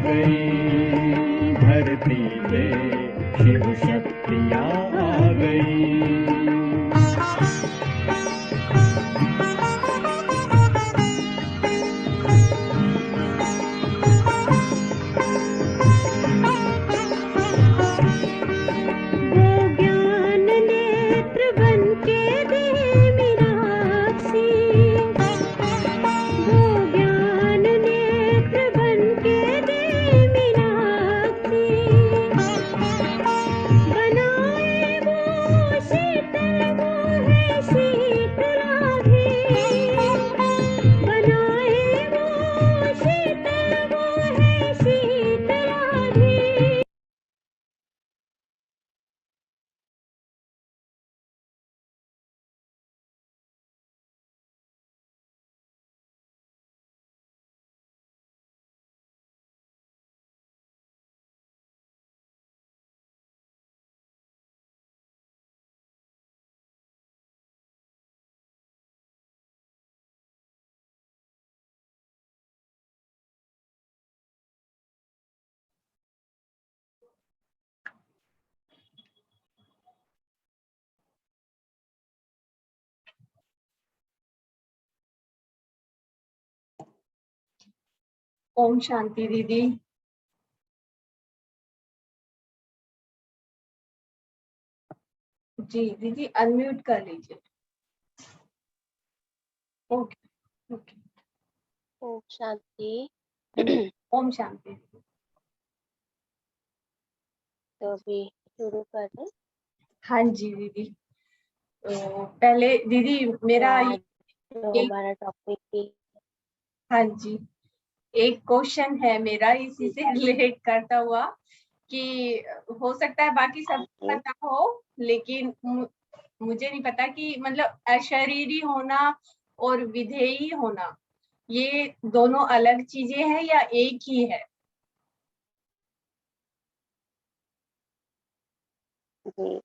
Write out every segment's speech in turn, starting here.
गई, धरती पे शिव शक्तियाँ आ गई। ओम शांति दीदी। जी दीदी अनम्यूट कर लीजिए। Okay okay. ओम शांति। ओम शांति। तो अभी शुरू कर दें। हाँ जी दीदी। तो पहले दीदी मेरा तो आज जो हमारा टॉपिक थी, हाँ जी, एक क्वेश्चन है मेरा इसी से रिलेट करता हुआ कि हो सकता है बाकी सब पता हो, लेकिन मुझे नहीं पता कि मतलब अशरीरी होना और विधेयी होना ये दोनों अलग चीजें हैं या एक ही है? जी,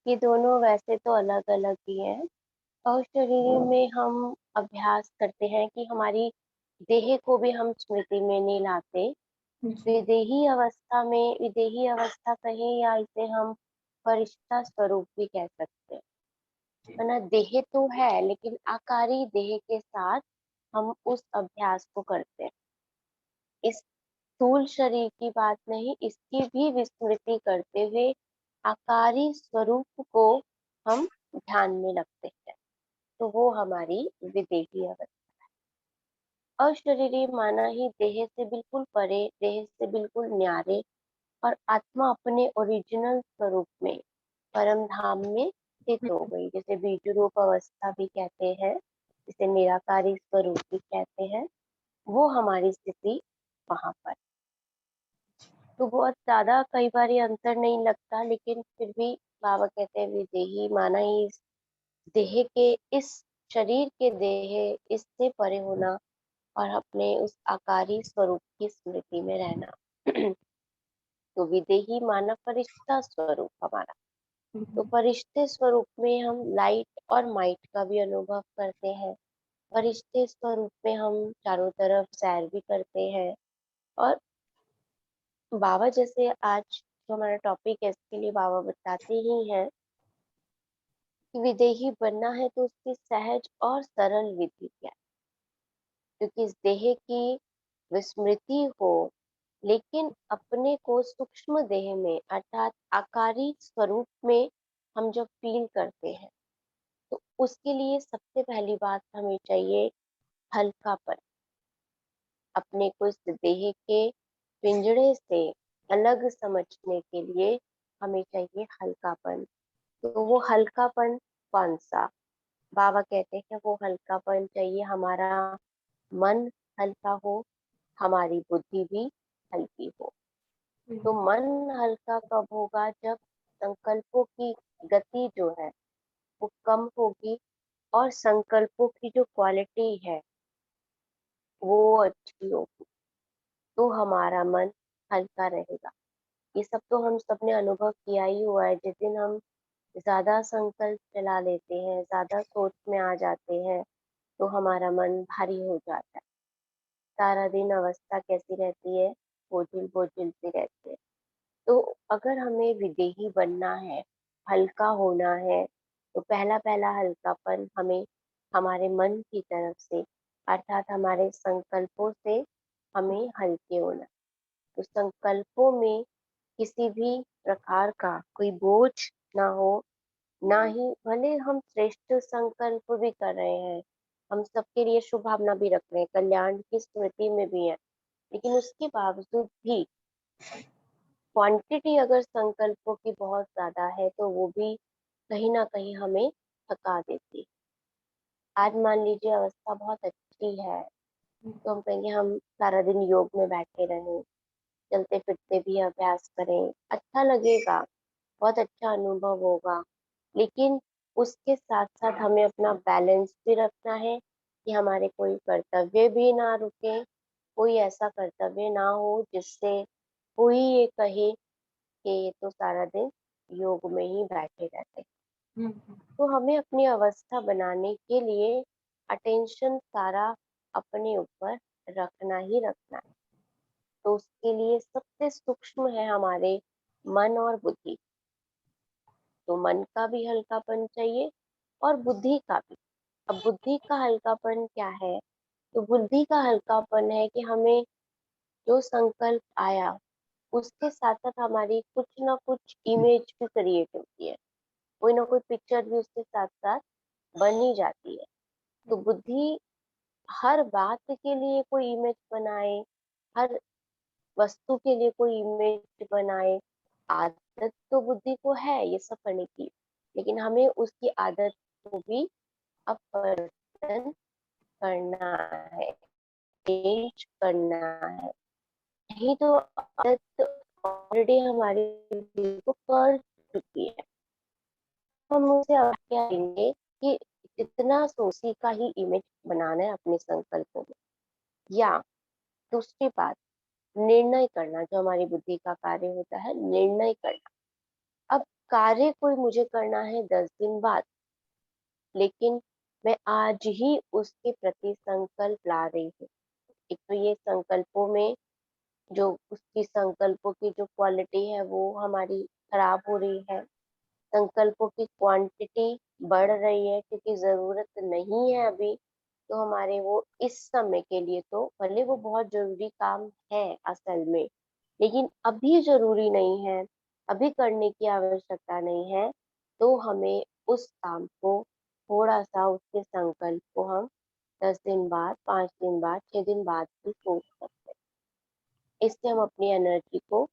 ये दोनों वैसे तो अलग अलग ही हैं। और शरीर में हम अभ्यास करते हैं कि हमारी देह को भी हम स्मृति में नहीं लाते। विदेही अवस्था कहें या इसे हम फरिश्ता स्वरूप भी कह सकते हैं। वरना देह तो है लेकिन आकारी देह के साथ हम उस अभ्यास को करते हैं। इस स्थूल शरीर की बात नहीं, इसकी भी विस्मृति करते हुए आकारी स्वरूप को हम ध्यान में रखते हैं, तो वो हमारी विदेही अवस्था है। अशरीरी माना ही देह से बिल्कुल परे, देह से बिल्कुल न्यारे और आत्मा अपने ओरिजिनल स्वरूप में परम धाम में स्थित हो गई, जिसे बीज रूप अवस्था भी कहते हैं, जिसे निराकारी स्वरूप भी कहते हैं। वो हमारी स्थिति वहां पर। तो बहुत ज्यादा कई बार ये अंतर नहीं लगता, लेकिन फिर भी बाबा कहते हैं विदेही माना ही इस देह के, इस शरीर के देह इससे परे होना और अपने उस आकारी स्वरूप की स्मृति में रहना। तो विदेही माना फरिश्ता स्वरूप हमारा। तो फरिश्ते स्वरूप में हम लाइट और माइट का भी अनुभव करते हैं। फरिश्ते स्वरूप में हम चारों तरफ सैर भी करते हैं। और बाबा जैसे आज जो हमारा टॉपिक है इसके लिए बाबा बताते ही हैं कि विदेही बनना है तो उसकी सहज और सरल विधि क्या है। क्योंकि इस देह की विस्मृति हो, लेकिन अपने को सूक्ष्म देह में अर्थात आकारी स्वरूप में हम जब फील करते हैं, तो उसके लिए सबसे पहली बात हमें चाहिए हल्कापन। अपने को इस देह के पिंजड़े से अलग समझने के लिए हमें चाहिए हल्कापन। तो वो हल्कापन कौन सा? बाबा कहते हैं वो हल्कापन चाहिए हमारा मन हल्का हो, हमारी बुद्धि भी हल्की हो। तो मन हल्का कब होगा? जब संकल्पों की गति जो है वो कम होगी और संकल्पों की जो क्वालिटी है वो अच्छी होगी, तो हमारा मन हल्का रहेगा। ये सब तो हम सबने अनुभव किया ही हुआ है। जिस दिन हम ज्यादा संकल्प चला लेते हैं, ज्यादा सोच में आ जाते हैं, तो हमारा मन भारी हो जाता है। सारा दिन अवस्था कैसी रहती है? बोझिल बोझिल से रहते हैं। तो अगर हमें विदेही बनना है, हल्का होना है, तो पहला पहला हल्कापन हमें हमारे मन की तरफ से, अर्थात हमारे संकल्पों से हमें हल्के होना। तो संकल्पों में किसी भी प्रकार का कोई बोझ ना हो, ना ही भले हम श्रेष्ठ संकल्प भी कर रहे हैं, हम सबके लिए शुभ भावना भी रख रहे हैं, कल्याण की स्मृति में भी है, लेकिन उसके बावजूद भी क्वांटिटी अगर संकल्पों की बहुत ज्यादा है तो वो भी कहीं ना कहीं हमें थका देती है। आज मान लीजिए अवस्था बहुत अच्छी है, तो हम कहेंगे हम सारा दिन योग में बैठे रहें, चलते फिरते भी अभ्यास करें, अच्छा लगेगा, बहुत अच्छा अनुभव होगा। लेकिन उसके साथ साथ हमें अपना बैलेंस भी रखना है कि हमारे कोई कर्तव्य भी ना रुके, कोई ऐसा कर्तव्य ना हो जिससे कोई ये कहे कि ये तो सारा दिन योग में ही बैठे रहते हैं। हम्म, तो हमें अपनी अवस्था बनाने के लिए अटेंशन सारा अपने ऊपर रखना ही रखना है। तो उसके लिए सबसे सूक्ष्म है हमारे मन और बुद्धि। तो मन का भी हल्कापन चाहिए और बुद्धि का भी। अब बुद्धि का हल्कापन क्या है? तो बुद्धि का हल्कापन है कि हमें जो संकल्प आया उसके साथ साथ हमारी कुछ ना कुछ इमेज भी क्रिएट होती है, कोई ना कोई पिक्चर भी उसके साथ साथ बन ही जाती है। तो बुद्धि हर बात के लिए कोई इमेज बनाए, हर वस्तु के लिए कोई इमेज बनाए, आदत तो बुद्धि को है ये सब करने की, लेकिन हमें उसकी आदत को भी अपवर्तन करना है, चेंज करना है। नहीं तो आदत ऑलरेडी हमारी बुद्धि को कर चुकी है। हम उसे अब क्या करेंगे कि इतना सोची का ही इमेज बनाना है अपने संकल्पों में। या दूसरी बात, निर्णय करना, जो हमारी बुद्धि का कार्य होता है निर्णय करना। अब कार्य कोई मुझे करना है 10 दिन बाद, लेकिन मैं आज ही उसके प्रति संकल्प ला रही हूँ। एक तो ये संकल्पों में जो उसकी संकल्पों की जो क्वालिटी है वो हमारी खराब हो रही है, संकल्पों की क्वांटिटी बढ़ रही है क्योंकि जरूरत नहीं है अभी। तो हमारे वो इस समय के लिए तो भले वो बहुत जरूरी काम है असल में, लेकिन अभी जरूरी नहीं है, अभी करने की आवश्यकता नहीं है। तो हमें उस काम को थोड़ा सा, उसके संकल्प को हम 10 दिन बाद, 5 दिन बाद, 6 दिन बाद भी सोच सकते हैं। इससे हम अपनी एनर्जी को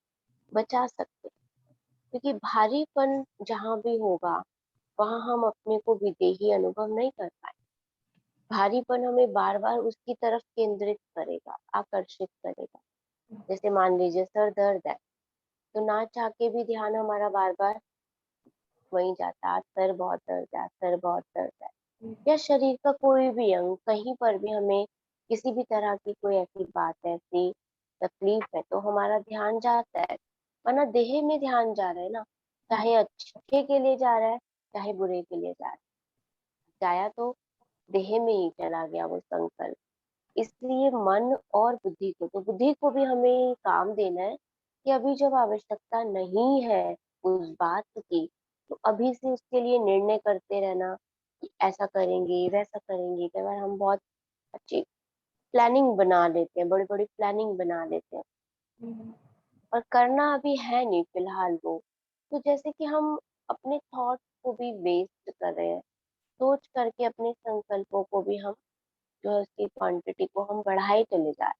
बचा सकते हैं, क्योंकि भारीपन जहाँ भी होगा वहां हम अपने को विदेही अनुभव नहीं कर पाए। भारीपन हमें बार बार उसकी तरफ केंद्रित करेगा, आकर्षित करेगा। जैसे मान लीजिए सर दर्द है, तो ना चाह के भी ध्यान हमारा बार बार वहीं जाता है, सर बहुत दर्द है, सर बहुत दर्द है। या शरीर का कोई भी अंग कहीं पर भी हमें किसी भी तरह की कोई ऐसी बात है, ऐसी तकलीफ है, तो हमारा ध्यान जाता है। वरना देह में ध्यान जा रहा है ना, चाहे अच्छे के लिए जा रहा है चाहे बुरे के लिए जा रहा है, जाया तो देह में ही चला गया वो संकल्प। इसलिए मन और बुद्धि को, तो बुद्धि को भी हमें काम देना है कि अभी जब आवश्यकता नहीं है उस बात की, तो अभी से उसके लिए निर्णय करते रहना कि ऐसा करेंगे वैसा करेंगे। कई बार हम बहुत अच्छी प्लानिंग बना लेते हैं, बड़ी बड़ी प्लानिंग बना लेते हैं, और करना अभी है नहीं फिलहाल वो। तो जैसे कि हम अपने थॉट को भी वेस्ट कर रहे हैं, सोच करके अपने संकल्पों को भी हम, जो है उसकी क्वांटिटी को हम बढ़ाए चले जा रहे हैं।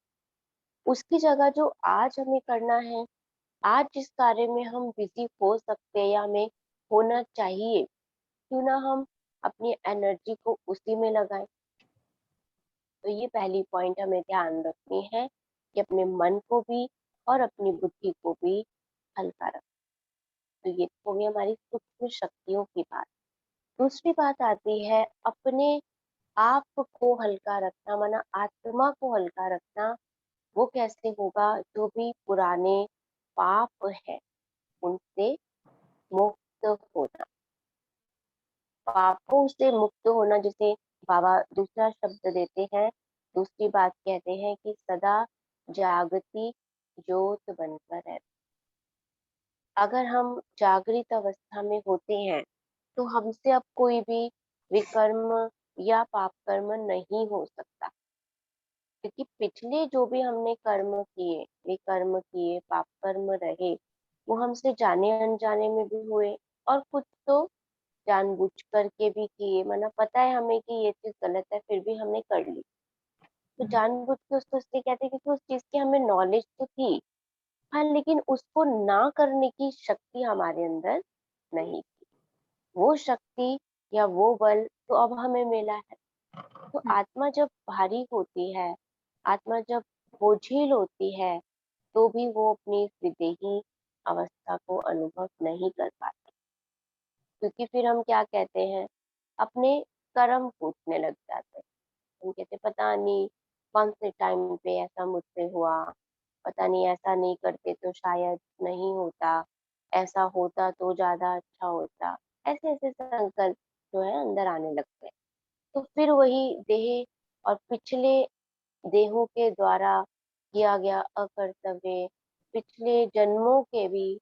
उसकी जगह जो आज हमें करना है, आज जिस कार्य में हम बिजी हो सकते हैं या हमें होना चाहिए, क्यों ना हम अपनी एनर्जी को उसी में लगाएं। तो ये पहली पॉइंट हमें ध्यान रखनी है कि अपने मन को भी और अपनी बुद्धि को भी हल्का रखें। तो ये हो गई हमारी सूक्ष्म शक्तियों की बात। दूसरी बात आती है अपने आप को हल्का रखना, माना आत्मा को हल्का रखना। वो कैसे होगा? जो भी पुराने पाप है उनसे मुक्त होना, पापों से मुक्त होना। जैसे बाबा दूसरा शब्द देते हैं, दूसरी बात कहते हैं कि सदा जागती ज्योत बनकर रहते। अगर हम जागृत अवस्था में होते हैं तो हमसे अब कोई भी विकर्म या पाप कर्म नहीं हो सकता, क्योंकि पिछले जो भी हमने कर्म किए, विकर्म किए, पाप कर्म रहे, वो हमसे जाने अनजाने में भी हुए और कुछ तो जानबूझ करके भी किए, मतलब पता है हमें कि ये चीज गलत है फिर भी हमने कर ली। तो जानबूझ के उसको इसलिए कहते हैं क्योंकि उस चीज की हमें नॉलेज तो थी, हाँ, लेकिन उसको ना करने की शक्ति हमारे अंदर नहीं थी। वो शक्ति या वो बल तो अब हमें मिला है। तो आत्मा जब भारी होती है, आत्मा जब बोझिल होती है, तो भी वो अपनी इस विदेही अवस्था को अनुभव नहीं कर पाती, क्योंकि फिर हम क्या कहते हैं, अपने कर्म कूटने लग जाते हैं। हम कहते पता नहीं कौन से टाइम पे ऐसा मुझसे हुआ, पता नहीं ऐसा नहीं करते तो शायद नहीं होता, ऐसा होता तो ज्यादा अच्छा होता। ऐसे ऐसे संकल्प जो है अंदर आने लगते हैं। तो फिर वही देह और पिछले देहों के द्वारा किया गया अकर्तव्य, पिछले जन्मों के भी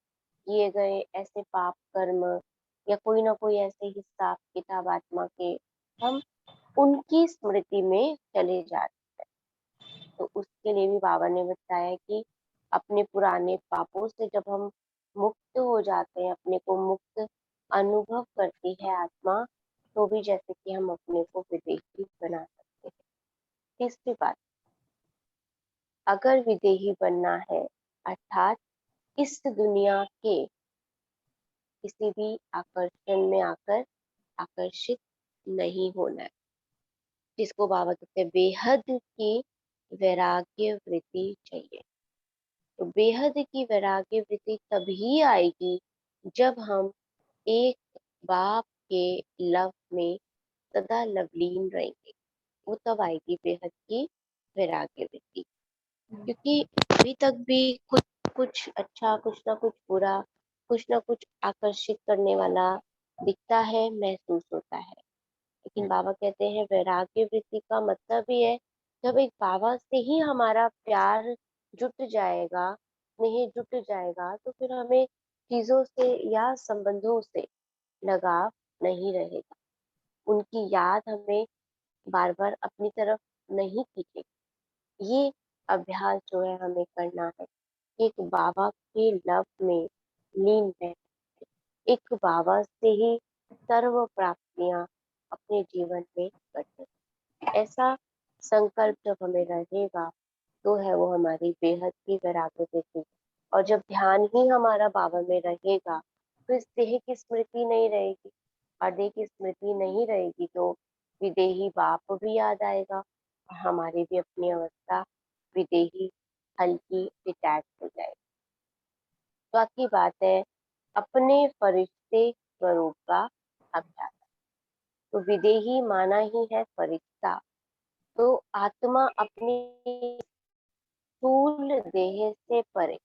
किए गए ऐसे पाप कर्म या कोई ना कोई ऐसे हिसाब किताब आत्मा के, हम उनकी स्मृति में चले जाते हैं। तो उसके लिए भी बाबा ने बताया कि अपने पुराने पापों से जब हम मुक्त हो जाते हैं, अपने को मुक्त अनुभव करती है आत्मा, तो भी जैसे कि हम अपने को विदेही बना सकते हैं। तीसरी बात, अगर विदेही बनना है अर्थात इस दुनिया के किसी भी आकर्षण में आकर आकर्षित नहीं होना है, जिसको बाबा कहते हैं बेहद की वैराग्य वृत्ति चाहिए। तो बेहद की वैराग्य वृत्ति तभी आएगी जब हम एक बाप के लव में सदा लवलीन रहेंगे। वो तब आएगी बेहद की वैराग्य वृत्ति, क्योंकि अभी तक भी कुछ कुछ अच्छा, कुछ ना कुछ बुरा, कुछ ना कुछ आकर्षित करने वाला दिखता है, महसूस होता है। लेकिन बाबा कहते हैं वैराग्य वृत्ति का मतलब ही है, जब एक बाबा से ही हमारा प्यार जुट जाएगा, स्नेह जुट जाएगा, तो फिर हमें चीजों से या संबंधों से लगाव नहीं रहेगा। उनकी याद हमें बार बार अपनी तरफ नहीं खींचेगी। ये अभ्यास जो है हमें करना है, एक बाबा के लव में लीन रह, एक बाबा से ही सर्व प्राप्तियां अपने जीवन में करते। ऐसा संकल्प जब हमें रहेगा तो है वो हमारी बेहद की वैराग्य देती। और जब ध्यान ही हमारा बाबा में रहेगा तो इस देह की स्मृति नहीं रहेगी, और देह की स्मृति नहीं रहेगी तो विदेही बाप भी याद आएगा और हमारी भी अपनी अवस्था विदेही हल्की डिटैच हो जाएगी। चौथी बात है अपने फरिश्ते स्वरूप का अभ्यास। तो विदेही माना ही है फरिश्ता। तो आत्मा अपनी स्थूल देह से परे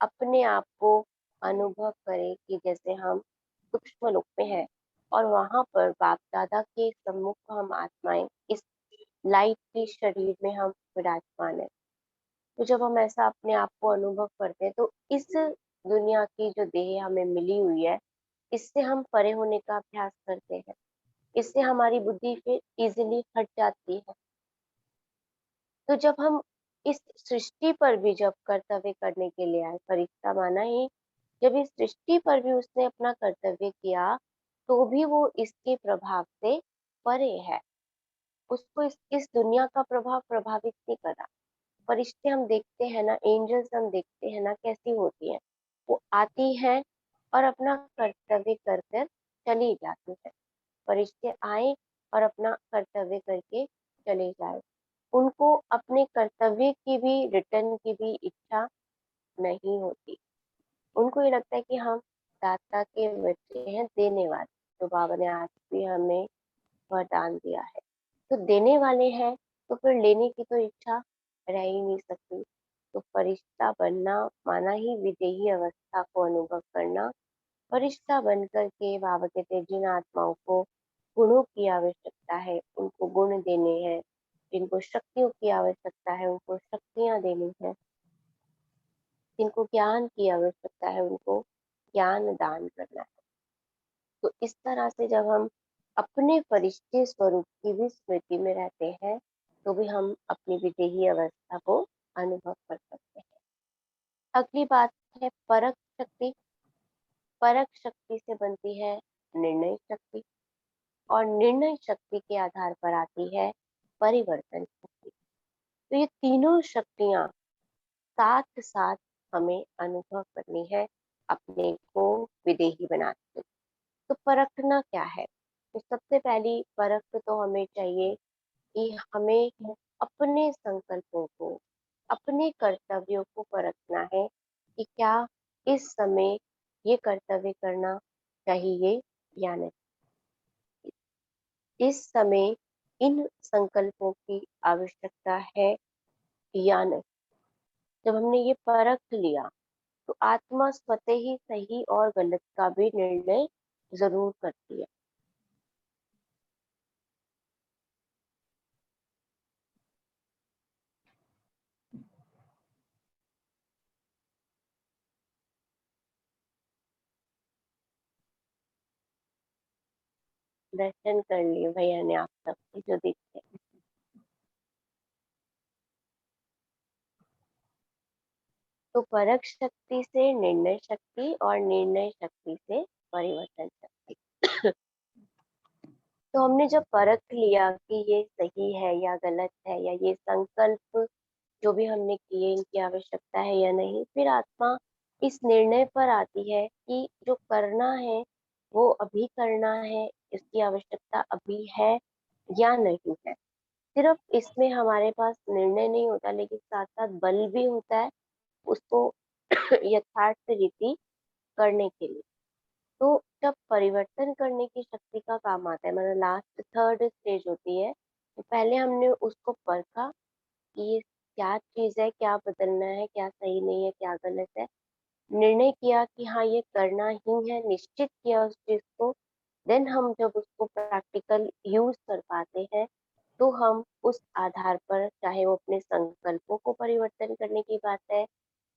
अपने आप को अनुभव करे कि जैसे हम सूक्ष्म लोक में हैं और वहां पर बाप दादा के सम्मुख हम आत्माएं इस लाइट के शरीर में हम विराजमान है। तो जब हम ऐसा अपने आप को अनुभव करते हैं तो इस दुनिया की जो देह हमें मिली हुई है, इससे हम परे होने का अभ्यास करते हैं। इससे हमारी बुद्धि फिर इजिली हट जाती है। तो जब हम इस सृष्टि पर भी जब कर्तव्य करने के लिए आए, फरिश्ता माना ही, जब इस सृष्टि पर भी उसने अपना कर्तव्य किया तो भी वो इसके प्रभाव से परे है। उसको इस दुनिया का प्रभाव प्रभावित नहीं कर रहा। फरिश्ते हम देखते हैं ना, एंजल्स हम देखते हैं ना, कैसी होती हैं, वो आती हैं और अपना कर्तव्य कर कर चली जाती है। फरिश्ते आए और अपना कर्तव्य करके चले जाए, उनको अपने कर्तव्य की भी रिटर्न की भी इच्छा नहीं होती। उनको ये लगता है कि हम दाता के बच्चे हैं, देने वाले, तो बाबा ने आज भी हमें वरदान दिया है। तो देने वाले हैं तो फिर लेने की तो इच्छा रह ही नहीं सकती। तो फरिश्ता बनना माना ही विदेही अवस्था को अनुभव करना। फरिश्ता बनकर के बाबा कहते हैं जिन आत्माओं को गुणों की आवश्यकता है उनको गुण देने हैं, जिनको शक्तियों की आवश्यकता है उनको शक्तियां देनी है, जिनको ज्ञान की आवश्यकता है उनको ज्ञान दान करना है। तो इस तरह से जब हम अपने फरिश्ते स्वरूप की भी स्मृति में रहते हैं तो भी हम अपनी विदेही अवस्था को अनुभव कर सकते हैं। अगली बात है परख शक्ति। परख शक्ति से बनती है निर्णय शक्ति, और निर्णय शक्ति के आधार पर आती है परिवर्तन शक्ति। तो ये तीनों शक्तियां साथ साथ हमें अनुभव करनी है अपने को विदेही बनाते। तो परखना क्या है? तो सबसे पहली परख तो हमें चाहिए कि हमें अपने संकल्पों को, अपने कर्तव्यों को परखना है कि क्या इस समय ये कर्तव्य करना चाहिए या नहीं। इस समय इन संकल्पों की आवश्यकता है या नहीं। जब हमने ये परख लिया तो आत्मा स्वतः ही सही और गलत का भी निर्णय जरूर करती है। दर्शन कर लिए भैया ने आप सबके जो दिखे। तो परख शक्ति से निर्णय शक्ति और निर्णय शक्ति से परिवर्तन शक्ति। तो हमने जब परख लिया कि ये सही है या गलत है, या ये संकल्प जो भी हमने किए इनकी आवश्यकता है या नहीं, फिर आत्मा इस निर्णय पर आती है कि जो करना है वो अभी करना है, इसकी आवश्यकता अभी है या नहीं है। सिर्फ इसमें हमारे पास निर्णय नहीं होता, लेकिन साथ साथ बल भी होता है उसको यथार्थ रीति करने के लिए। तो जब परिवर्तन करने की शक्ति का काम आता है, मतलब लास्ट थर्ड स्टेज होती है, तो पहले हमने उसको परखा कि ये क्या चीज है, क्या बदलना है, क्या सही नहीं है, क्या गलत है। निर्णय किया कि हाँ ये करना ही है, निश्चित किया उस चीज को। देन हम जब उसको प्रैक्टिकल यूज कर पाते हैं तो हम उस आधार पर, चाहे वो अपने संकल्पों को परिवर्तन करने की बात है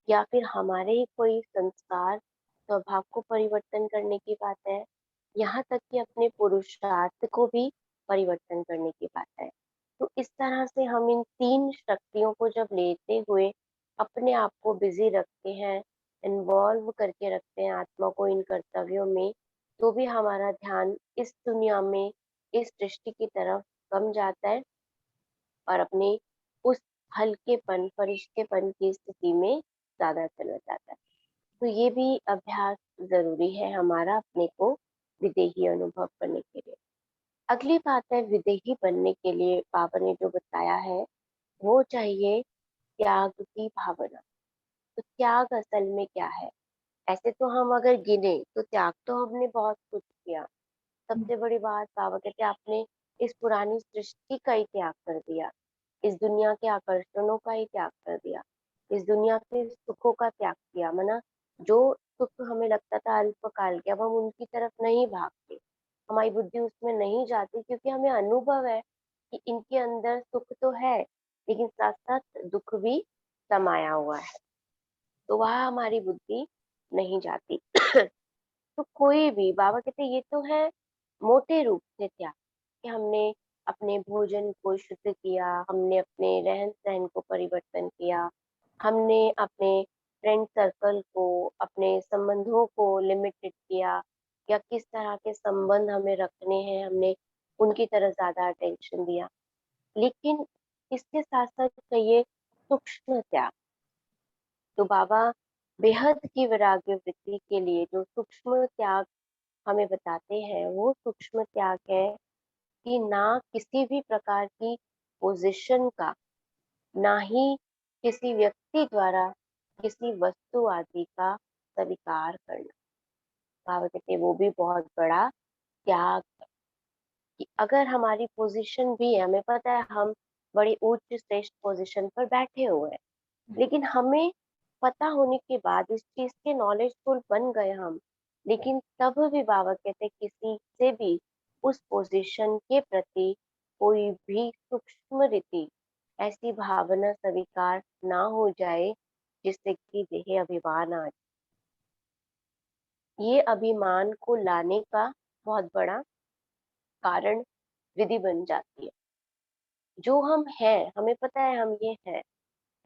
या फिर हमारे ही कोई संस्कार स्वभाव को परिवर्तन करने की बात है, यहाँ तक कि अपने पुरुषार्थ को भी परिवर्तन करने की बात है। तो इस तरह से हम इन तीन शक्तियों को जब लेते हुए अपने आप को बिजी रखते हैं, इन्वॉल्व करके रखते हैं आत्मा को इन कर्तव्यों में, तो भी हमारा ध्यान इस दुनिया में, इस सृष्टि की तरफ कम जाता है और अपने उस हल्केपन, फरिश्तेपन की स्थिति में ज्यादा चला जाता है। तो ये भी अभ्यास जरूरी है हमारा अपने को विदेही अनुभव करने के लिए। अगली बात है विदेही बनने के लिए बाबा ने जो बताया है वो चाहिए त्याग की भावना। तो त्याग असल में क्या है? ऐसे तो हम अगर गिने तो त्याग तो हमने बहुत कुछ किया। सबसे बड़ी बात बाबा कहते हैं आपने इस पुरानी सृष्टि का ही त्याग कर दिया, इस दुनिया के आकर्षणों का ही त्याग कर दिया, इस दुनिया के सुखों का त्याग किया। मना जो सुख हमें लगता था अल्पकाल के, अब हम उनकी तरफ नहीं भागते, हमारी बुद्धि उसमें नहीं जाती, क्योंकि हमें अनुभव है कि इनके अंदर सुख तो है लेकिन साथ साथ दुख भी समाया हुआ है, तो वहां हमारी बुद्धि नहीं जाती। तो कोई भी बाबा कहते ये तो है मोटे रूप से त्याग, कि हमने अपने भोजन को शुद्ध किया, हमने अपने रहन सहन को परिवर्तन किया, हमने अपने फ्रेंड सर्कल को, अपने संबंधों को लिमिटेड किया, या किस तरह के संबंध हमें रखने हैं हमने उनकी तरफ ज्यादा अटेंशन दिया। लेकिन इसके साथ साथ चाहिए सूक्ष्म त्याग। तो बाबा बेहद की वैराग्य वृत्ति के लिए जो सूक्ष्म त्याग हमें बताते हैं वो सूक्ष्म त्याग है कि ना किसी भी प्रकार की पोजीशन का, ना ही किसी व्यक्ति द्वारा किसी वस्तु आदि का स्वीकार करना। बाबा कहते हैं वो भी बहुत बड़ा त्याग है। कि अगर हमारी पोजीशन भी है, हमें पता है हम बड़ी उच्च श्रेष्ठ पोजीशन पर बैठे हुए हैं, लेकिन हमें पता होने के बाद, इस चीज के नॉलेजफुल बन गए हम, लेकिन तब भी बाबा कहते किसी से भी उस पोजीशन के प्रति कोई भी सूक्ष्म रीति ऐसी भावना स्वीकार ना हो जाए जिससे कि देह अभिमान आ जाए। ये अभिमान को लाने का बहुत बड़ा कारण विधि बन जाती है। जो हम हैं, हमें पता है हम ये हैं,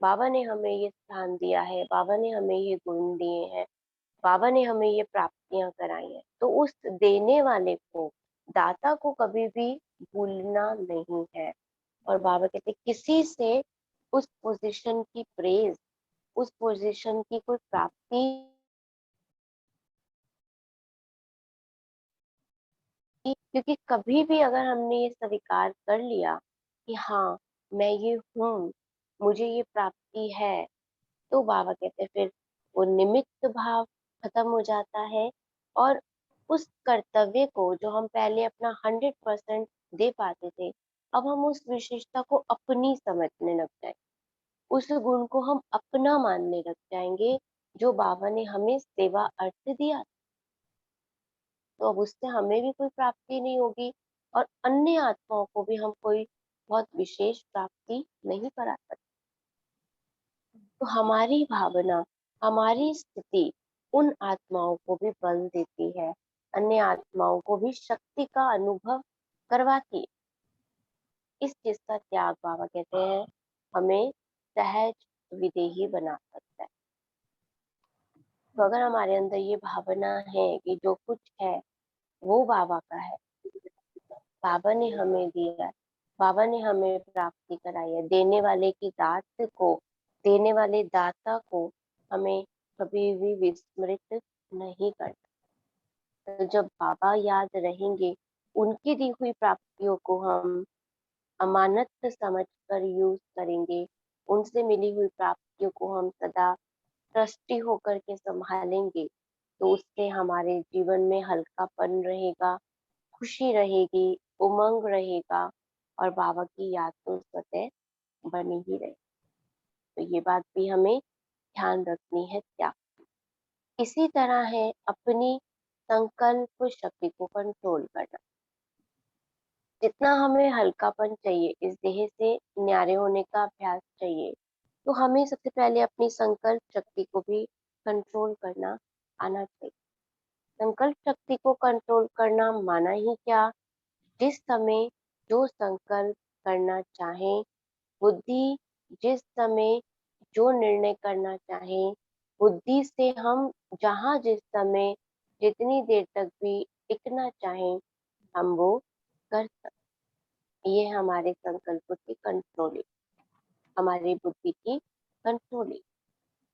बाबा ने हमें ये स्थान दिया है, बाबा ने हमें ये गुण दिए हैं, बाबा ने हमें ये प्राप्तियां कराई हैं, तो उस देने वाले को, दाता को कभी भी भूलना नहीं है। और बाबा कहते हैं, किसी से उस पोजीशन की प्रेज, उस पोजीशन की कोई प्राप्ति, क्योंकि कभी भी अगर हमने ये स्वीकार कर लिया कि हाँ मैं ये हूँ, मुझे ये प्राप्ति है, तो बाबा कहते हैं फिर वो निमित्त भाव खत्म हो जाता है। और उस कर्तव्य को जो हम पहले अपना 100% दे पाते थे, अब हम उस विशेषता को अपनी समझने लग जाए, उस गुण को हम अपना मानने लग जाएंगे जो बाबा ने हमें सेवा अर्थ दिया। तो अब उससे हमें भी कोई प्राप्ति नहीं होगी और अन्य आत्माओं को भी हम कोई बहुत विशेष प्राप्ति नहीं करा सकते। तो हमारी भावना, हमारी स्थिति उन आत्माओं को भी बल देती है, अन्य आत्माओं को भी शक्ति का अनुभव करवाती है। इस चीज का त्याग बाबा कहते हैं हमें सहज विदेही बना सकता है। तो अगर हमारे अंदर ये भावना है कि जो कुछ है वो बाबा का है, बाबा ने हमें दिया, बाबा ने हमें प्राप्ति कराई है, देने वाले की दात को, देने वाले दाता को हमें कभी भी विस्मृत नहीं करना। तो जब बाबा याद रहेंगे, उनकी दी हुई प्राप्तियों को हम अमानत समझकर यूज करेंगे, उनसे मिली हुई प्राप्तियों को हम सदा ट्रस्टी होकर के संभालेंगे, तो उससे हमारे जीवन में हल्कापन रहेगा, खुशी रहेगी, उमंग रहेगा और बाबा की याद तो सदैव बनी ही रहे। तो ये बात भी हमें ध्यान रखनी है। क्या इसी तरह है अपनी संकल्प शक्ति को कंट्रोल करना। जितना हमें हल्कापन चाहिए, इस देह से न्यारे होने का अभ्यास चाहिए, तो हमें सबसे पहले अपनी संकल्प शक्ति को भी कंट्रोल करना आना चाहिए। संकल्प शक्ति को कंट्रोल करना माना ही क्या, जिस समय जो संकल्प करना चाहे, बुद्धि जिस समय जो निर्णय करना चाहे, बुद्धि से हम जहाँ जिस समय जितनी देर तक भी टिकना चाहें, हम वो कर सकते। ये हमारे संकल्प की कंट्रोलिंग, हमारी बुद्धि की कंट्रोलिंग।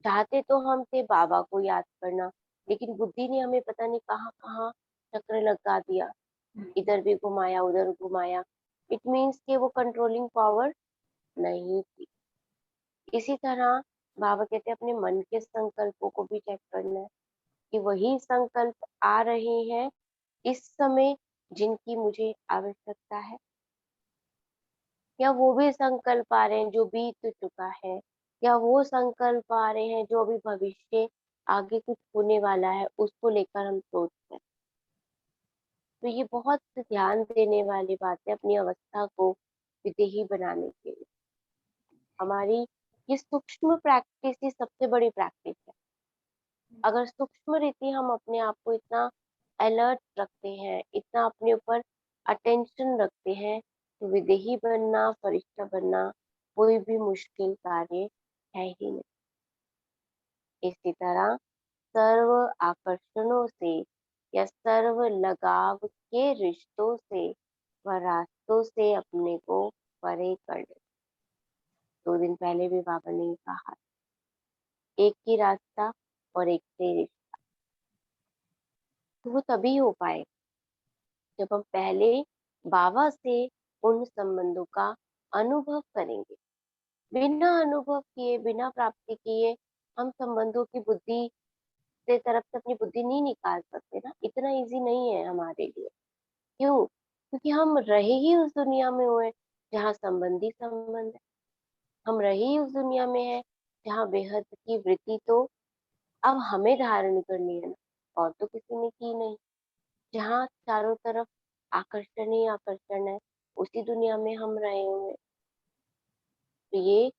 चाहते तो हम थे बाबा को याद करना, लेकिन बुद्धि ने हमें पता नहीं कहाँ कहाँ चक्र लगा दिया, इधर भी घुमाया उधर घुमाया। इट मीन्स कि वो कंट्रोलिंग पावर नहीं थी। इसी तरह बाबा कहते हैं अपने मन के संकल्पों को भी चेक करना है कि वही संकल्प आ रहे हैं इस समय जिनकी मुझे आवश्यकता है, या वो भी संकल्प आ रहे हैं जो बीत चुका है, या वो संकल्प आ रहे हैं जो अभी भविष्य आगे कुछ होने वाला है उसको लेकर हम सोच रहे हैं। तो ये बहुत ध्यान देने वाली बात है अपनी अवस्था को विदेही बनाने के लिए। हमारी ये सूक्ष्म प्रैक्टिस ही सबसे बड़ी प्रैक्टिस है। अगर सूक्ष्म रीति हम अपने आप को इतना अलर्ट रखते हैं, इतना अपने ऊपर अटेंशन रखते हैं, तो विदेही बनना, फरिश्ता बनना कोई भी मुश्किल कार्य है ही नहीं। इसी तरह सर्व आकर्षणों से या सर्व लगाव के रिश्तों से व रास्तों से अपने को परे कर ले। 2 दिन पहले भी बाबा ने कहा, एक ही रास्ता और एक से रिश्ता, तो वो तभी हो पाए जब हम पहले बाबा से उन संबंधों का अनुभव करेंगे। बिना अनुभव किए, बिना प्राप्ति किए हम संबंधों की बुद्धि से तरफ से अपनी बुद्धि नहीं निकाल सकते ना, इतना इजी नहीं है हमारे लिए। क्यों? क्योंकि हम रहे ही उस दुनिया में हुए जहाँ संबंधी संबंध है, हम रहे ही उस दुनिया में है जहाँ बेहद की वृत्ति तो अब हमें धारण करनी है ना, और तो किसी ने की नहीं। जहाँ चारों तरफ आकर्षण ही आकर्षण है, उसी दुनिया में हम रहे हुए। तो ये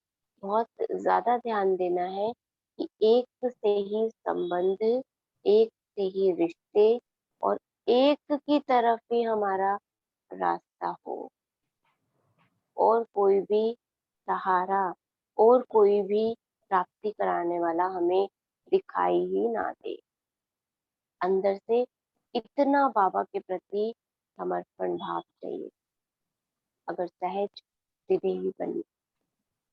बहुत ज्यादा ध्यान देना है कि एक से ही संबंध, एक से ही रिश्ते और एक की तरफ ही हमारा रास्ता हो, और कोई भी सहारा और कोई भी प्राप्ति कराने वाला हमें दिखाई ही ना दे। अंदर से इतना बाबा के प्रति समर्पण भाव चाहिए। अगर सहज विधेयी बनी,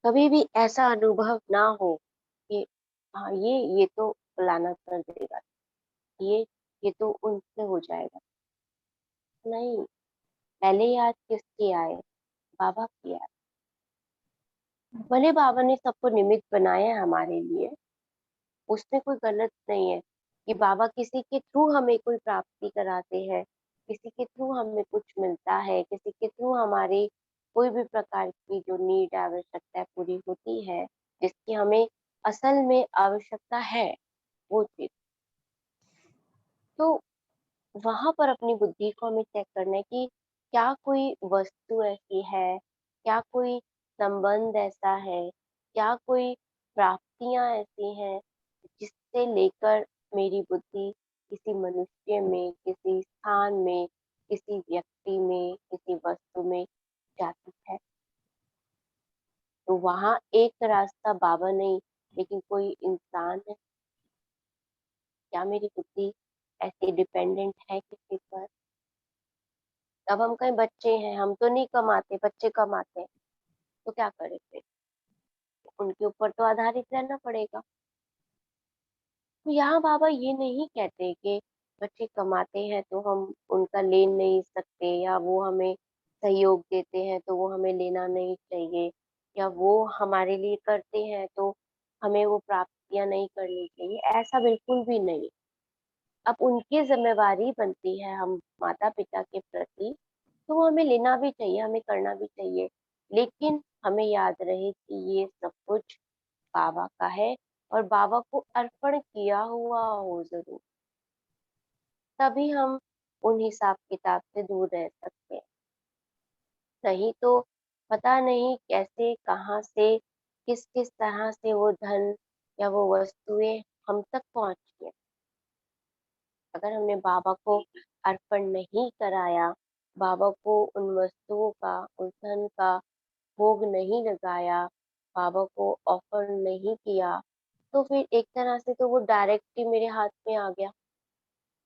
कभी भी ऐसा अनुभव ना हो कि हाँ ये तो फलाना कर देगा, ये तो उनसे हो जाएगा। नहीं, पहले याद किसकी आए? बाबा की याद। भले बाबा ने सबको निमित्त बनाया है हमारे लिए, उसमें कोई गलत नहीं है कि बाबा किसी के थ्रू हमें कोई प्राप्ति कराते हैं, किसी के थ्रू हमें कुछ मिलता है, किसी के थ्रू हमारी कोई भी प्रकार की जो नीड आवश्यकता पूरी होती है, जिसकी हमें असल में आवश्यकता है, वो चीज। तो वहां पर अपनी बुद्धि को हमें चेक करना है कि क्या कोई वस्तु ऐसी है, क्या कोई संबंध ऐसा है, क्या कोई प्राप्तियां ऐसी हैं जिससे लेकर मेरी बुद्धि किसी मनुष्य में, किसी स्थान में, किसी व्यक्ति में, किसी वस्तु में जाती है। तो वहां एक रास्ता बाबा नहीं, लेकिन कोई इंसान है। क्या मेरी बुद्धि ऐसी डिपेंडेंट है किसी पर? अब हम कहीं बच्चे हैं, हम तो नहीं कमाते, बच्चे कमाते हैं, तो क्या करें फिर? उनके ऊपर तो आधारित रहना पड़ेगा। तो यहाँ बाबा ये नहीं कहते कि बच्चे कमाते हैं तो हम उनका ले नहीं सकते, या वो हमें सहयोग देते हैं तो वो हमें लेना नहीं चाहिए, या वो हमारे लिए करते हैं तो हमें वो प्राप्तियां नहीं करनी चाहिए। ऐसा बिल्कुल भी नहीं। अब उनकी जिम्मेवारी बनती है हम माता पिता के प्रति, तो वो हमें लेना भी चाहिए, हमें करना भी चाहिए। लेकिन हमें याद रहे कि ये सब कुछ बाबा का है और बाबा को अर्पण किया हुआ हो जरूर, तभी हम उन हिसाब किताब से दूर रह सकते हैं। नहीं तो पता नहीं कैसे, कहाँ से, किस किस तरह से वो धन या वो वस्तुएं हम तक पहुंची है। अगर हमने बाबा को अर्पण नहीं कराया, बाबा को उन वस्तुओं का, उस धन का भोग नहीं लगाया, बाबा को ऑफर नहीं किया, तो फिर एक तरह से तो वो डायरेक्ट ही मेरे हाथ में आ गया।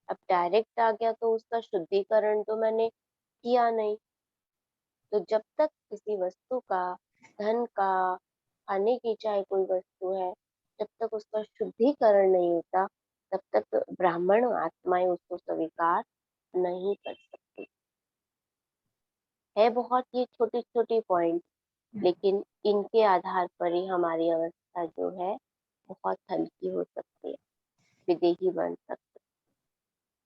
अब डायरेक्ट आ गया तो उसका शुद्धिकरण तो मैंने किया नहीं। तो जब तक किसी वस्तु का, धन का, खाने की चाहे कोई वस्तु है, जब तक उसका शुद्धिकरण नहीं होता, तब तक ब्राह्मण आत्माएं उसको स्वीकार नहीं कर सकती। है बहुत ये छोटी छोटी पॉइंट, लेकिन इनके आधार पर ही हमारी अवस्था जो है बहुत हल्की हो सकती है, विदेही बन सकती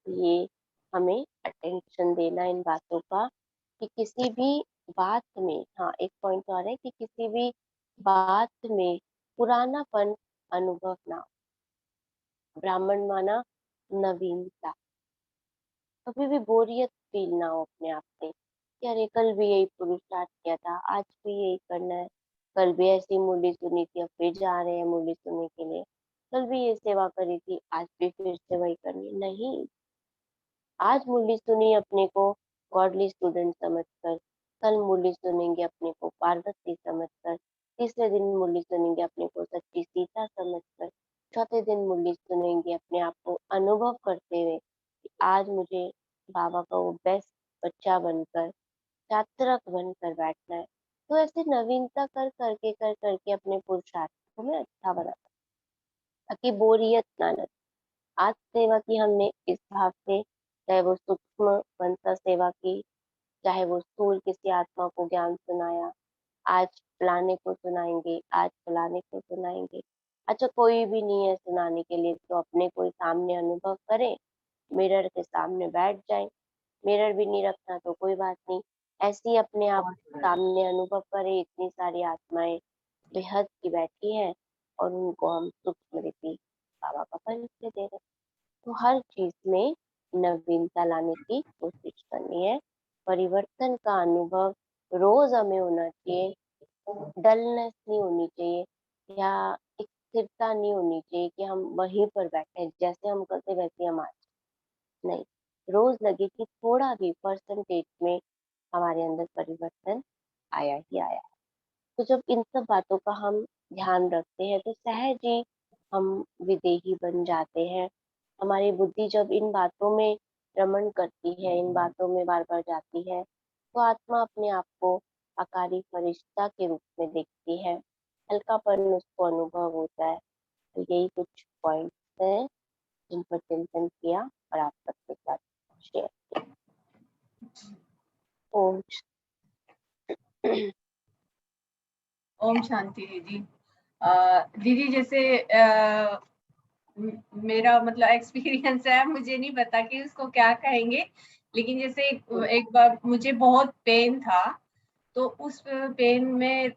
है। ये हमें अटेंशन देना इन बातों का कि किसी भी बात में, हाँ एक पॉइंट और है कि किसी भी बात में पुरानापन अनुभव ना हो। ब्राह्मण माना नवीनता, कभी भी बोरियत फील ना हो अपने आप से कि अरे कल भी यही पुरुषार्थ किया था, आज भी यही करना है, कल भी ऐसी मुरली सुनी थी, अब फिर जा रहे हैं मुरली सुनने के लिए, कल भी ये सेवा करी थी, आज भी फिर से वही करनी है। नहीं, आज मुरली सुनी अपने को गॉडली स्टूडेंट समझकर, कल मुरली सुनेंगे अपने को पार्वती समझकर, तीसरे दिन मुरली सुनेंगे अपने को सच्ची सीता समझकर, चौथे दिन मुरली सुनेंगे अपने आप को अनुभव करते हुए कि आज मुझे बाबा का वो बेस्ट बच्चा बनकर, छात्रक बनकर बैठना है। तो ऐसे नवीनता कर करके अपने पुरुषार्थ को मैं अच्छा बना, ताकि बोरियत ना लगे। आज सेवा की हमने इस भाव से, चाहे वो सूक्ष्म मनसा सेवा की, चाहे वो स्थूल किसी आत्मा को ज्ञान सुनाया, आज फलाने को सुनाएंगे, आज फलाने को सुनाएंगे। अच्छा कोई भी नहीं है सुनाने के लिए, तो अपने कोई सामने अनुभव करें, मिरर के सामने बैठ जाए। मिरर भी नहीं रखना तो कोई बात नहीं, ऐसे ही अपने आप सामने अनुभव करें, इतनी सारी आत्माएं बेहद की बैठी हैं और उनको हम सूक्ष्म रीति बाबा का परिचय दे रहे हैं। तो हर चीज में नवीनता लाने की कोशिश करनी है। परिवर्तन का अनुभव रोज हमें होना चाहिए, डलनेस नहीं होनी चाहिए, या एक स्थिरता नहीं होनी चाहिए कि हम वहीं पर बैठे हैं, जैसे हम कल थे वैसे हम आज। नहीं, रोज लगे कि थोड़ा भी परसेंटेज में हमारे अंदर परिवर्तन आया ही आया। तो जब इन सब बातों का हम ध्यान रखते हैं तो सहज ही हम विदेही बन जाते हैं। हमारी बुद्धि जब इन बातों में रमण करती है, इन बातों में बार बार जाती है, तो आत्मा अपने आप को आकारी फरिश्ता के रूप में देखती है, हल्कापन उसको अनुभव होता है। तो यही कुछ पॉइंट्स हैं जिन पर चिंतन किया और आप सबके साथ शेयर किया। ओम ओम शांति दीदी। दीदी जैसे मेरा मतलब एक्सपीरियंस है, मुझे नहीं पता कि उसको क्या कहेंगे, लेकिन जैसे एक बार मुझे बहुत पेन था, तो उस पेन में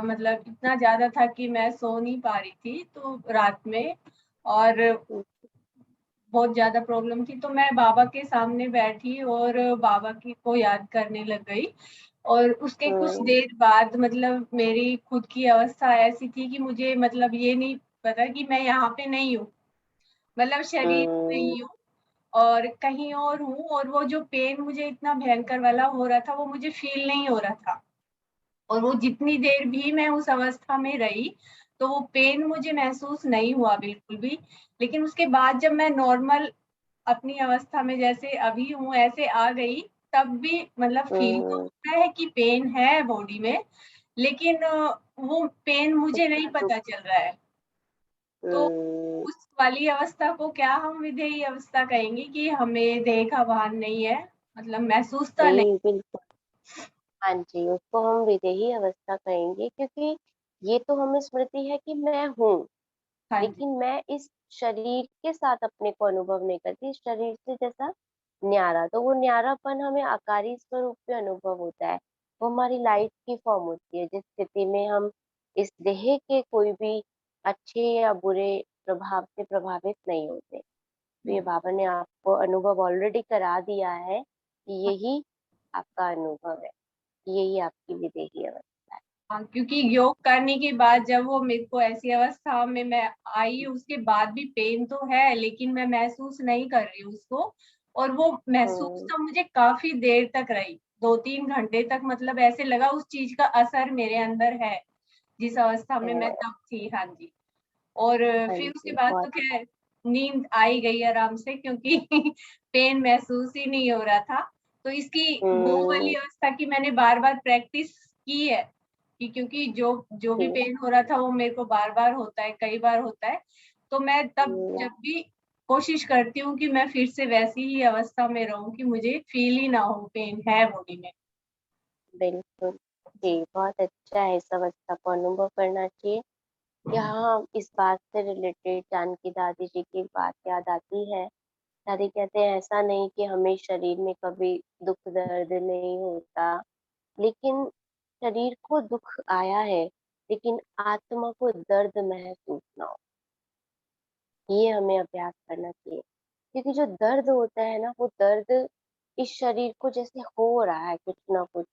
मतलब इतना ज्यादा था कि मैं सो नहीं पा रही थी तो रात में, और बहुत ज्यादा प्रॉब्लम थी, तो मैं बाबा के सामने बैठी और बाबा की को याद करने लग गई। और उसके कुछ देर बाद मतलब मेरी खुद की अवस्था ऐसी थी कि मुझे मतलब ये नहीं पता कि मैं यहाँ पे नहीं हूँ, मतलब शरीर नहीं हूँ और कहीं और हूँ, और वो जो पेन मुझे इतना भयंकर वाला हो रहा था वो मुझे फील नहीं हो रहा था। और वो जितनी देर भी मैं उस अवस्था में रही तो वो पेन मुझे महसूस नहीं हुआ बिल्कुल भी। लेकिन उसके बाद जब मैं नॉर्मल अपनी अवस्था में जैसे अभी हूँ ऐसे आ गई, तब भी मतलब फील तो होता है कि पेन है बॉडी में, लेकिन वो पेन मुझे नहीं पता चल रहा है। तो उस वाली अवस्था को क्या हम विधेयी अवस्था कहेंगे कि हमें देह का भान नहीं है, मतलब महसूसता नहीं। जी बिल्कुल। हाँ जी, उसको हम विदेही अवस्था कहेंगे, क्योंकि ये तो हमें स्मृति है कि मैं हूँ, हाँ जी। लेकिन मैं इस शरीर के साथ अपने को अनुभव नहीं करती, इस शरीर से जैसा न्यारा। तो वो न्यारापन हमें आकारी स्वरूप में अनुभव होता है। वो हमारी लाइट की फॉर्म होती है, जिस स्थिति में हम इस देह के कोई भी अच्छे या बुरे प्रभाव से प्रभावित नहीं होते। तो ये बाबा ने आपको अनुभव ऑलरेडी करा दिया है कि यही आपका अनुभव है, यही आपकी विदेही अवस्था है। हाँ, क्योंकि योग करने के बाद जब वो मेरे को ऐसी अवस्था में मैं आई, उसके बाद भी पेन तो है लेकिन मैं महसूस नहीं कर रही हूँ उसको। और वो महसूस हम्म तो मुझे काफी देर तक रही, 2-3 घंटे तक, मतलब ऐसे लगा उस चीज का असर मेरे अंदर है, जिस अवस्था में मैं तब थी। हाँ जी। और हाँ फिर उसके जी, बाद तो बहुत। खैर नींद आई गई आराम से, क्योंकि पेन महसूस ही नहीं हो रहा था। तो इसकी वो वाली हम्म अवस्था की मैंने बार बार प्रैक्टिस की है कि, क्योंकि जो जो भी जी, पेन हो रहा था वो मेरे को बार बार होता है, कई बार होता है। तो मैं तब हम्म, जब भी कोशिश करती हूँ कि मैं फिर से वैसी ही अवस्था में रहूं कि मुझे फील ही ना हो पेन है बॉडी में। बिल्कुल। जी, बहुत अच्छा है, इस अवस्था को अनुभव करना चाहिए। यहाँ इस बात से रिलेटेड जानकी दादी जी की एक बात याद आती है। दादी कहते हैं ऐसा नहीं कि हमें शरीर में कभी दुख दर्द नहीं होता, लेकिन शरीर को दुख आया है, लेकिन आत्मा को दर्द महसूस ना हो। ये हमें अभ्यास करना चाहिए, क्योंकि जो दर्द होता है ना, वो दर्द इस शरीर को जैसे हो रहा है कुछ ना कुछ,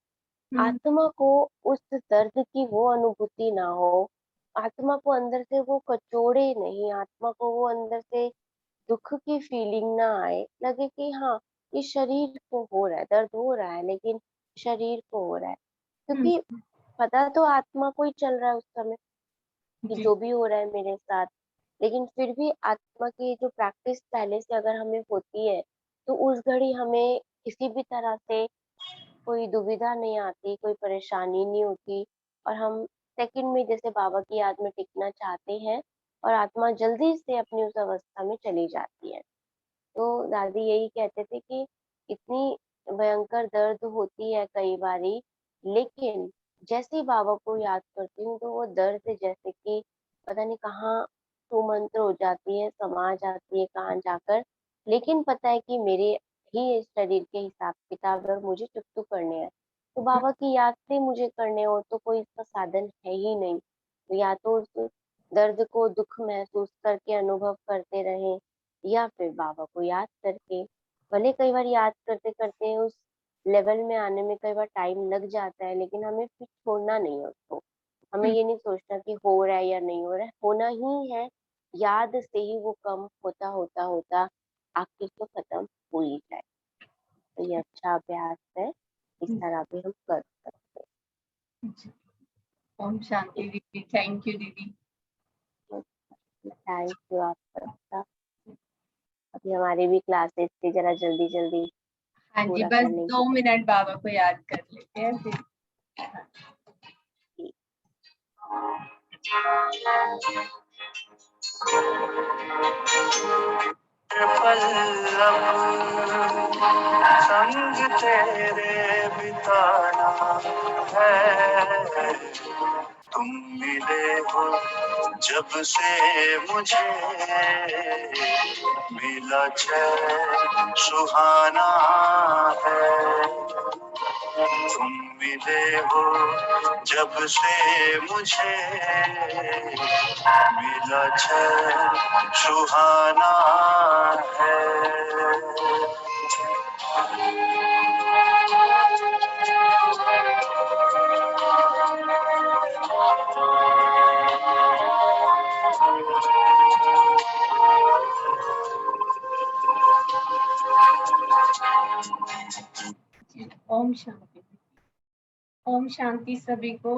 हम्म। आत्मा को उस दर्द की वो अनुभूति ना हो। आत्मा को अंदर से वो कचोड़े नहीं, आत्मा को वो अंदर से दुख की फीलिंग ना आए, लगे कि हाँ, ये शरीर को हो रहा है, दर्द हो रहा है, लेकिन शरीर को हो रहा है। हम्म। क्योंकि पता तो आत्मा को ही चल रहा है उस समय कि जी। जो भी हो रहा है मेरे साथ, लेकिन फिर भी आत्मा की जो प्रैक्टिस पहले से अगर हमें होती है, तो उस घड़ी हमें किसी भी तरह से कोई दुविधा नहीं आती, कोई परेशानी नहीं होती, और हम सेकंड में जैसे बाबा की याद में टिकना चाहते हैं, और आत्मा जल्दी से अपनी उस अवस्था में चली जाती है। तो दादी यही कहते थे कि इतनी भयंकर दर्द होती है कई बारी, लेकिन जैसे ही बाबा को याद करती हूँ तो वो दर्द जैसे कि पता नहीं कहाँ सुमंत्र हो जाती है, समा जाती है कहाँ जाकर। लेकिन पता है कि मेरे ही इस शरीर के हिसाब किताब है और मुझे चुप तो करने हैं, तो बाबा की याद से मुझे करने हो तो कोई इसका साधन है ही नहीं। तो या तो उस दर्द को दुख महसूस करके अनुभव करते रहें, या फिर बाबा को याद करके, भले कई बार याद करते करते उस लेवल में आने में कई बार टाइम लग जाता है, लेकिन हमें फिर छोड़ना नहीं है उसको। हमें ये नहीं सोचना कि हो रहा है या नहीं हो रहा है, होना ही है। याद से ही वो कम होता होता होता आखिर तो खत्म हो ही जाए। तो ये अच्छा अभ्यास है, इस तरह भी हम कर सकते ओम शांति दीदी, थैंक यू दीदी। हैं। थैंक यू आप सबका। अभी हमारी भी क्लासेस थी, जरा जल्दी जल्दी हाँ जी, पूरा बस करने 2 मिनट बाबा को याद कर लेते हैं फिर। की। संग तेरे बिताना है, तुम मिले हो जब से मुझे, मिला चैन सुहाना है। तुम मिले हो जब से मुझे, मिला चैन सुहाना है। ओम शांति। ओम शांति सभी को।